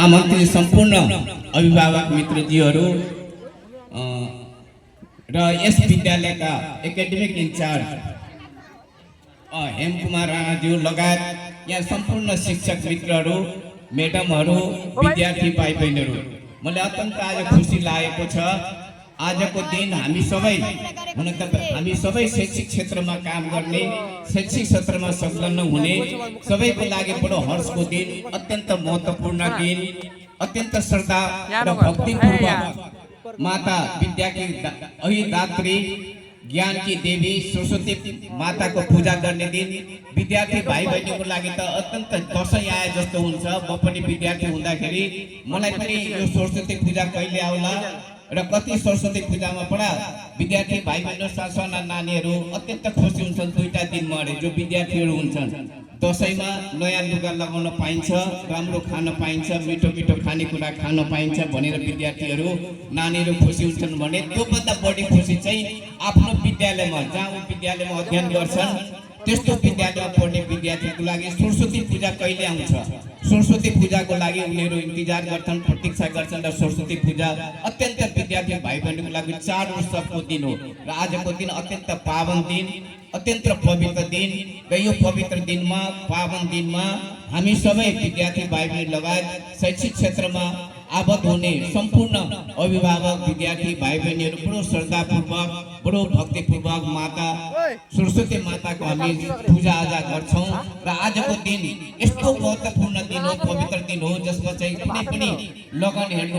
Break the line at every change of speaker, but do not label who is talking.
आमन्त्रित सम्पूर्ण अभिभावक मित्रजीहरू र यस विद्यालयका एकाडेमिक इन्चार्ज हेमकुमार राणाज्यू लगायत यहाँ सम्पूर्ण शिक्षक मित्रहरू, म्याडमहरू, विद्यार्थी भाइ बहिनीहरू, मलाई अत्यन्त आज खुसी लागेको छ। आजको दिन हामी सबै शैक्षिक क्षेत्रमा काम गर्ने, शैक्षिक क्षेत्रमा संलग्न हुने सबैको लागि बडो हर्षको दिन, अत्यन्त महत्त्वपूर्ण दिन, अत्यन्त श्रद्धा र भक्तिपूर्वक माता विद्या की अधिदात्री, ज्ञान की देवी सरस्वती माता को पूजा गर्ने दिन। विद्यार्थी भाइ बहिनीको लागि त अत्यन्त दशैं आए जस्तो हुन्छ। म पनि विद्यार्थी हुँदाखेरि मलाई पनि यो सरस्वती पूजा कहिले आउला र कति सरस्वती पूजामा पढा विद्यार्थी भाइ बहिनी साना नानीहरू अत्यन्त खुसी हुन्छन्। दुईटा दिन मरे जो विद्यार्थीहरू हुन्छन्, दशैंमा नयाँ लुगा लगाउन पाइन्छ, राम्रो खान पाइन्छ, मिठो मिठो खानेकुरा खान पाइन्छ भनेर विद्यार्थीहरू नानीहरू खुसी हुन्छन् भने त्योभन्दा बढी खुसी चाहिँ आफ्नो विद्यालयमा जहाँ विद्यालयमा अध्ययन गर्छन् त्यस्तो विद्यालयमा पढ्ने विद्यार्थीको लागि सरस्वती पूजा कहिले आउँछ, सरस्वती पूजाको लागि उनीहरू इन्तजार गर्छन्, प्रतीक्षा गर्छन् र सरस्वती पूजा अत्यन्त विद्यार्थी भाइ बहिनीको लागि चाड उत्सवको दिन हो र आजको दिन अत्यन्त पावन दिन, अत्यन्त पवित्र दिन र यो पवित्र दिनमा, पावन दिनमा हामी सबै विद्यार्थी भाइ बहिनी लगायत शैक्षिक क्षेत्रमा आबद्ध हुने सम्पूर्ण अभिभावक विद्यार्थी भाइ बहिनीहरू बडो श्रद्धापूर्वक, बडो भक्तिपूर्वक माता सरस्वती माताको हामी पूजाआजा गर्छौँ र आजको दिन यस्तो महत्त्वपूर्ण दिन हो, पवित्र दिन हो जसमा चाहिँ कुनै पनि लगन हेर्नु